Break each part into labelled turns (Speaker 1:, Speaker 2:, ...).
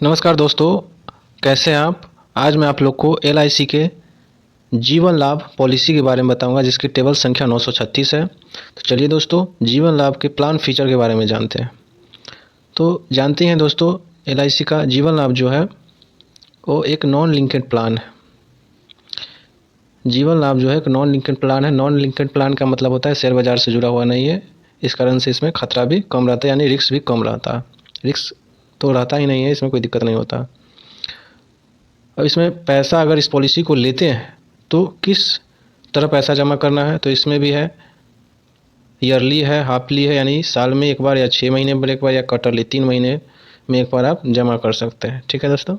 Speaker 1: नमस्कार दोस्तों, कैसे हैं आप। आज मैं आप लोग को एलआईसी के जीवन लाभ पॉलिसी के बारे में बताऊंगा, जिसकी टेबल संख्या 936 है। तो चलिए दोस्तों, जीवन लाभ के प्लान फीचर के बारे में जानते हैं। तो जानते हैं दोस्तों, एलआईसी का जीवन लाभ जो है वो एक नॉन लिंकेड प्लान है। जीवन लाभ जो है एक नॉन लिंकेड प्लान है। नॉन लिंकेड प्लान का मतलब होता है शेयर बाज़ार से जुड़ा हुआ नहीं है। इस कारण से इसमें खतरा भी कम रहता है, यानी रिस्क भी कम रहता है। रिस्क तो रहता ही नहीं है, इसमें कोई दिक्कत नहीं होता। अब इसमें पैसा अगर इस पॉलिसी को लेते हैं तो किस तरह पैसा जमा करना है, तो इसमें भी है ईयरली है, हाफली है, यानी साल में एक बार या 6 महीने में एक बार या क्वार्टरली 3 महीने में एक बार आप जमा कर सकते हैं। ठीक है दोस्तों।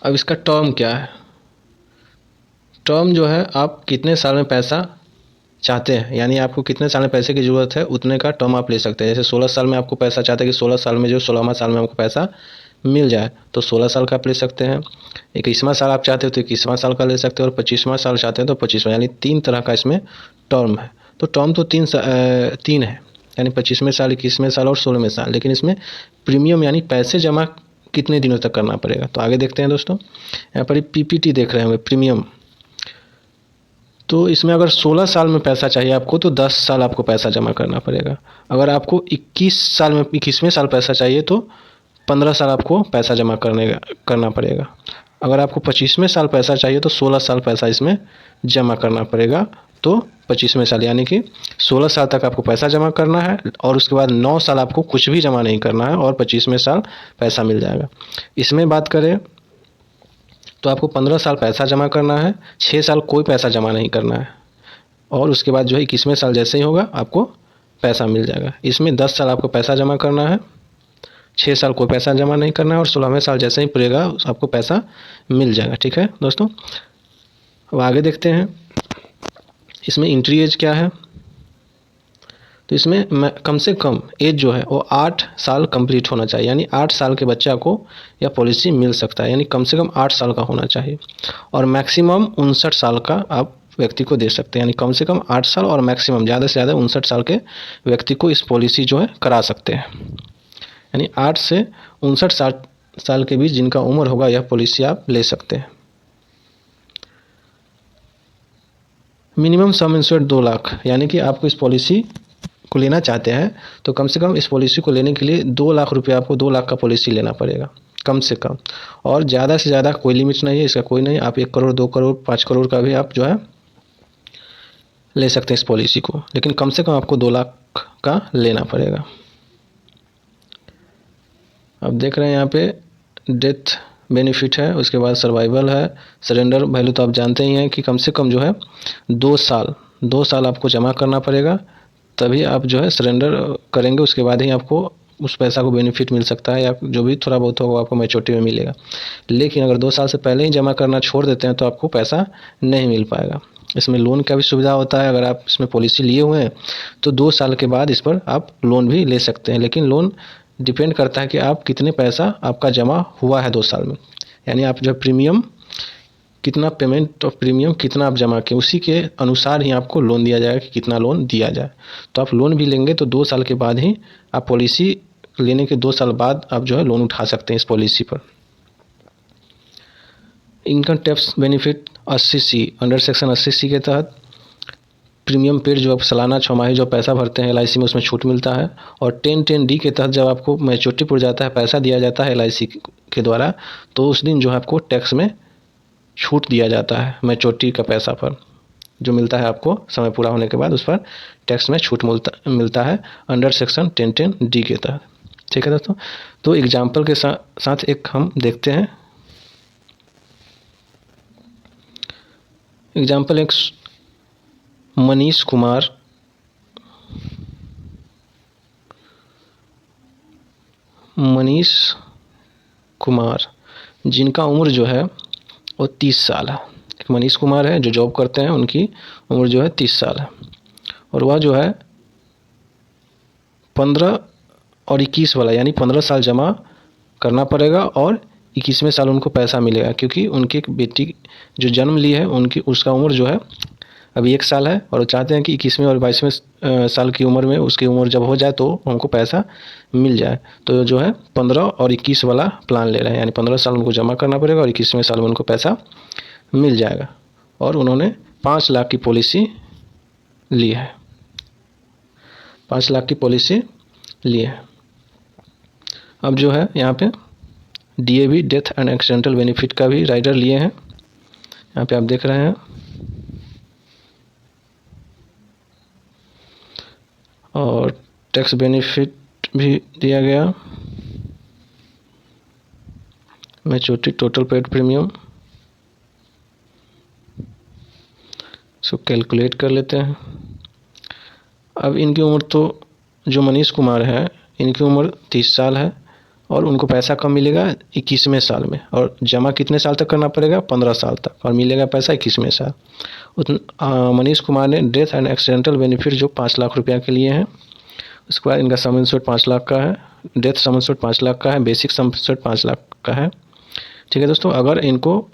Speaker 1: अब इसका टर्म क्या है। टर्म जो है आप कितने साल में पैसा चाहते हैं, यानी आपको कितने साल में पैसे की ज़रूरत है उतने का टर्म आप ले सकते हैं। जैसे 16 साल में आपको पैसा चाहते हैं कि 16 साल में जो 16वां साल में आपको पैसा मिल जाए, तो 16 साल का आप ले सकते हैं। 21वां साल आप चाहते हो तो 21वां साल का ले सकते हो, और 25वां साल चाहते हैं तो 25वां, यानी 3 तरह का इसमें टर्म है। तो टर्म तो तीन है, यानी 25वें साल, 21वें साल और 16वें साल। लेकिन इसमें प्रीमियम यानी पैसे जमा कितने दिनों तक करना पड़ेगा, तो आगे देखते हैं दोस्तों। यहाँ पर पीपीटी देख रहे होंगे, प्रीमियम। तो इसमें अगर 16 साल में पैसा चाहिए आपको तो 10 साल आपको पैसा जमा करना पड़ेगा। अगर आपको 21वें साल पैसा चाहिए तो 15 साल आपको पैसा जमा करना पड़ेगा। अगर आपको 25वें साल पैसा चाहिए तो 16 साल पैसा इसमें जमा करना पड़ेगा। तो 25वें साल यानी कि 16 साल तक आपको पैसा जमा करना है, और उसके बाद 9 साल आपको कुछ भी जमा नहीं करना है, और 25वें साल पैसा मिल जाएगा। इसमें बात करें तो आपको 15 साल पैसा जमा करना है, 6 साल कोई पैसा जमा नहीं करना है, और उसके बाद जो है 21वें साल जैसे ही होगा आपको पैसा मिल जाएगा। इसमें 10 साल आपको पैसा जमा करना है, 6 साल कोई पैसा जमा नहीं करना है, और 16वें साल जैसे ही पूरेगा आपको पैसा मिल जाएगा। ठीक है दोस्तों। अब आगे देखते हैं इसमें एंट्री एज क्या है। तो इसमें कम से कम एज जो है वो 8 साल कंप्लीट होना चाहिए, यानी 8 साल के बच्चा को यह पॉलिसी मिल सकता है, यानी कम से कम 8 साल का होना चाहिए। और मैक्सिमम 59 साल का आप व्यक्ति को दे सकते हैं, यानी कम से कम 8 साल और मैक्सिमम ज़्यादा से ज़्यादा 59 साल के व्यक्ति को इस पॉलिसी जो है करा सकते हैं। यानी 8 से 59 साल के बीच जिनका उम्र होगा यह पॉलिसी आप ले सकते हैं। मिनिमम सम इंश्योर्ड 2 लाख, यानी कि आपको इस पॉलिसी को लेना चाहते हैं तो कम से कम इस पॉलिसी को लेने के लिए 2 लाख रुपये आपको 2 लाख का पॉलिसी लेना पड़ेगा कम से कम। और ज़्यादा से ज़्यादा कोई लिमिट नहीं है इसका, कोई नहीं। आप 1 करोड़ 2 करोड़ 5 करोड़ का भी आप जो है ले सकते हैं इस पॉलिसी को, लेकिन कम से कम आपको 2 लाख का लेना पड़ेगा। अब देख रहे हैं यहाँ पे डेथ बेनिफिट है, उसके बाद सर्वाइवल है, सरेंडर वैल्यू तो आप जानते ही हैं कि कम से कम जो है 2 साल आपको जमा करना पड़ेगा, तभी आप जो है सरेंडर करेंगे, उसके बाद ही आपको उस पैसा को बेनिफिट मिल सकता है, या जो भी थोड़ा बहुत होगा आपको मैच्योरिटी में मिलेगा। लेकिन अगर 2 साल से पहले ही जमा करना छोड़ देते हैं तो आपको पैसा नहीं मिल पाएगा। इसमें लोन का भी सुविधा होता है। अगर आप इसमें पॉलिसी लिए हुए हैं तो 2 साल के बाद इस पर आप लोन भी ले सकते हैं, लेकिन लोन डिपेंड करता है कि आप कितने पैसा आपका जमा हुआ है 2 साल में, यानी आप जो प्रीमियम कितना पेमेंट ऑफ प्रीमियम कितना आप जमा किए उसी के अनुसार ही आपको लोन दिया जाएगा कि कितना लोन दिया जाए। तो आप लोन भी लेंगे तो 2 साल के बाद ही आप पॉलिसी लेने के 2 साल बाद आप जो है लोन उठा सकते हैं इस पॉलिसी पर। Income tax benefit 80C under section 80C के तहत प्रीमियम पेड जो आप सालाना 6 जो पैसा भरते हैं एलआईसी में उसमें छूट मिलता है। और 10-10D के तहत जब आपको मैच्योरिटी पुर जाता है, पैसा दिया जाता है एलआईसी के द्वारा, तो उस दिन जो है आपको टैक्स में छूट दिया जाता है। मैच्योरिटी का पैसा पर जो मिलता है आपको समय पूरा होने के बाद उस पर टैक्स में छूट मिलता है अंडर सेक्शन 10-10D के तहत। ठीक है दोस्तों। तो एग्जाम्पल के साथ एक हम देखते हैं। एग्जाम्पल एक मनीष कुमार जिनका उम्र जो है वो 30 साल है। एक मनीष कुमार है जो जॉब करते हैं, उनकी उम्र जो है 30 साल है, और वह जो है 15 और 21 वाला, यानी 15 साल जमा करना पड़ेगा और 21वें साल उनको पैसा मिलेगा, क्योंकि उनकी एक बेटी जो जन्म ली है उसका उम्र जो है अभी 1 साल है और वो चाहते हैं कि 21वें और 22वें साल की उम्र में उसकी उम्र जब हो जाए तो हमको पैसा मिल जाए। तो जो है 15 और 21 वाला प्लान ले रहे हैं, यानी 15 साल उनको जमा करना पड़ेगा और 21वें साल में उनको पैसा मिल जाएगा। और उन्होंने 5 लाख की पॉलिसी ली है, 5 लाख की पॉलिसी ली है। अब जो है यहाँ पे DAB death and accidental benefit का भी राइडर लिए हैं, यहाँ पे आप देख रहे हैं। और टैक्स बेनिफिट भी दिया गया, मैच्योरिटी टोटल पेड प्रीमियम, इसको कैलकुलेट कर लेते हैं। अब इनकी उम्र तो जो मनीष कुमार है इनकी उम्र 30 साल है और उनको पैसा कब मिलेगा 21वें साल में, और जमा कितने साल तक करना पड़ेगा 15 साल तक, और मिलेगा पैसा 21वें साल। मनीष कुमार ने डेथ एंड एक्सीडेंटल बेनिफिट जो 5 लाख रुपया के लिए हैं, उसके बाद इनका सम इंश्योर्ड 5 लाख का है, डेथ सम इंश्योर्ड 5 लाख का है, बेसिक सम इंश्योर्ड 5 लाख का है। ठीक है दोस्तों, अगर इनको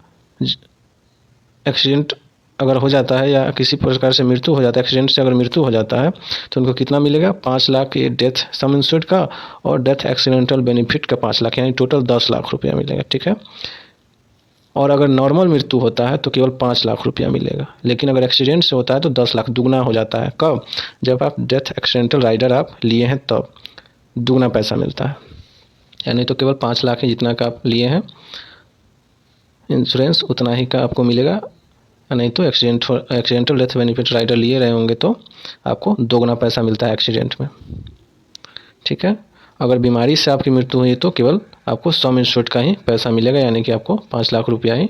Speaker 1: एक्सीडेंट अगर हो जाता है या किसी प्रकार से मृत्यु हो जाता है, एक्सीडेंट से अगर मृत्यु हो जाता है तो उनको कितना मिलेगा 5 लाख ये डेथ सम इंश्योर्ड का और डेथ एक्सीडेंटल बेनिफिट का 5 लाख, यानी टोटल 10 लाख रुपया मिलेगा। ठीक है, और अगर नॉर्मल मृत्यु होता है तो केवल 5 लाख रुपया मिलेगा, लेकिन अगर एक्सीडेंट से होता है तो 10 लाख, दुगना हो जाता है। कब? जब आप डेथ एक्सीडेंटल राइडर आप लिए हैं तब दुगना पैसा मिलता है, यानी तो केवल 5 लाख है जितना का आप लिए हैं इंश्योरेंस उतना ही का आपको मिलेगा, नहीं तो एक्सीडेंटल डेथ बेनिफिट राइडर लिए रहे होंगे तो आपको दोगुना पैसा मिलता है एक्सीडेंट में। ठीक है, अगर बीमारी से आपकी मृत्यु हुई तो केवल आपको सम इंश्योर्ड का ही पैसा मिलेगा, यानी कि आपको 5 लाख रुपया ही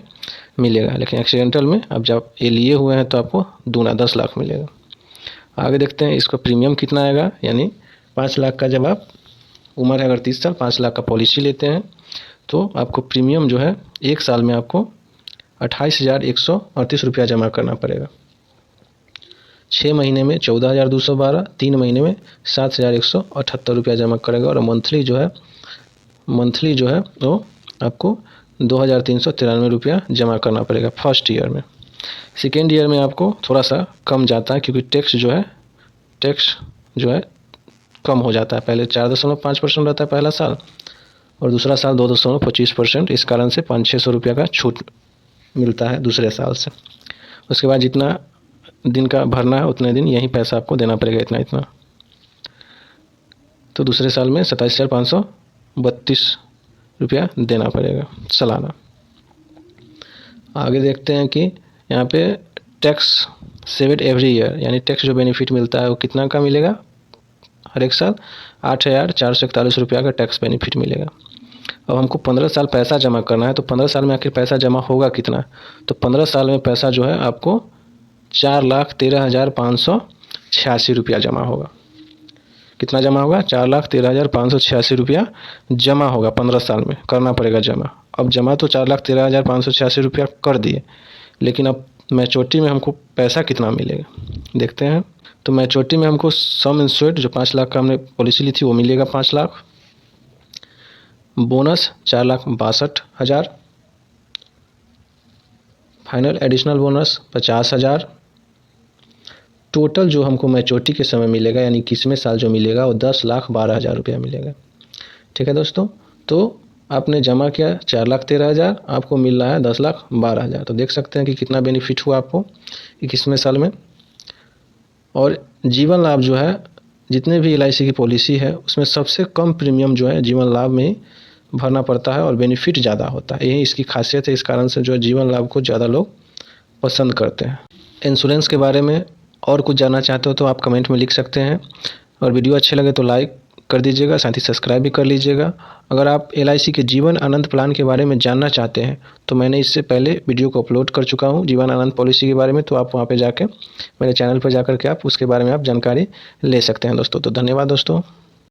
Speaker 1: मिलेगा, लेकिन एक्सीडेंटल में अब जब ये लिए हुए हैं तो आपको दूना 10 लाख मिलेगा। आगे देखते हैं इसका प्रीमियम कितना आएगा, यानी 5 लाख का जब आप उम्र है अगर 30 साल 5 लाख का पॉलिसी लेते हैं तो आपको प्रीमियम जो है 1 साल में आपको 28,138 रुपया जमा करना पड़ेगा। 6 महीने में 14,212, 3 महीने में 7,178 रुपया जमा करेगा, और मंथली जो है वो आपको 2,393 रुपया जमा करना पड़ेगा फर्स्ट ईयर में। सेकेंड ईयर में आपको थोड़ा सा कम जाता है क्योंकि टैक्स जो है कम हो जाता है, पहले 4.5% रहता है पहला साल और दूसरा साल 2.25%, इस कारण से 500-600 रुपया का छूट मिलता है दूसरे साल से। उसके बाद जितना दिन का भरना है उतने दिन यही पैसा आपको देना पड़ेगा, इतना। तो दूसरे साल में 27,532 रुपया देना पड़ेगा सालाना। आगे देखते हैं कि यहाँ पे टैक्स सेव्ड एवरी ईयर, यानी टैक्स जो बेनिफिट मिलता है वो कितना का मिलेगा हर एक साल 8,441 रुपया का टैक्स बेनिफिट मिलेगा। अब हमको 15 साल पैसा जमा करना है, तो 15 साल में आखिर पैसा जमा होगा कितना, तो 15 साल में पैसा जो है आपको 4,13,586 रुपया जमा होगा। कितना जमा होगा 4,13,586 रुपया जमा होगा 15 साल में करना पड़ेगा जमा। अब जमा तो 4,13,586 रुपया कर दिए, लेकिन अब मैच्योरिटी में हमको पैसा कितना मिलेगा देखते हैं। तो मैच्योरिटी में हमको सम इंश्योर्ड जो 5 लाख का हमने पॉलिसी ली थी वो मिलेगा 5 lakh, bonus 4,62,000, final additional bonus 50,000, total जो हमको मैच्योरिटी के समय मिलेगा यानी 21वें साल जो मिलेगा वो 10,12,000 रुपया मिलेगा। ठीक है दोस्तों, तो आपने जमा किया 4,13,000, आपको मिल रहा है 10,12,000, तो देख सकते हैं कि कितना बेनिफिट हुआ आपको 21वें साल में। और जीवन लाभ जो है जितने भी LIC की पॉलिसी है उसमें सबसे कम प्रीमियम जो है जीवन लाभ में भरना पड़ता है और बेनिफिट ज़्यादा होता है, यही इसकी खासियत है। इस कारण से जो जीवन लाभ को ज़्यादा लोग पसंद करते हैं। इंश्योरेंस के बारे में और कुछ जानना चाहते हो तो आप कमेंट में लिख सकते हैं, और वीडियो अच्छे लगे तो लाइक कर दीजिएगा, साथ ही सब्सक्राइब भी कर लीजिएगा। अगर आप LIC के जीवन आनंद प्लान के बारे में जानना चाहते हैं तो मैंने इससे पहले वीडियो को अपलोड कर चुका हूं जीवन आनंद पॉलिसी के बारे में, तो आप वहां पे जाके मेरे चैनल पर जाकर के आप उसके बारे में आप जानकारी ले सकते हैं दोस्तों। तो धन्यवाद दोस्तों।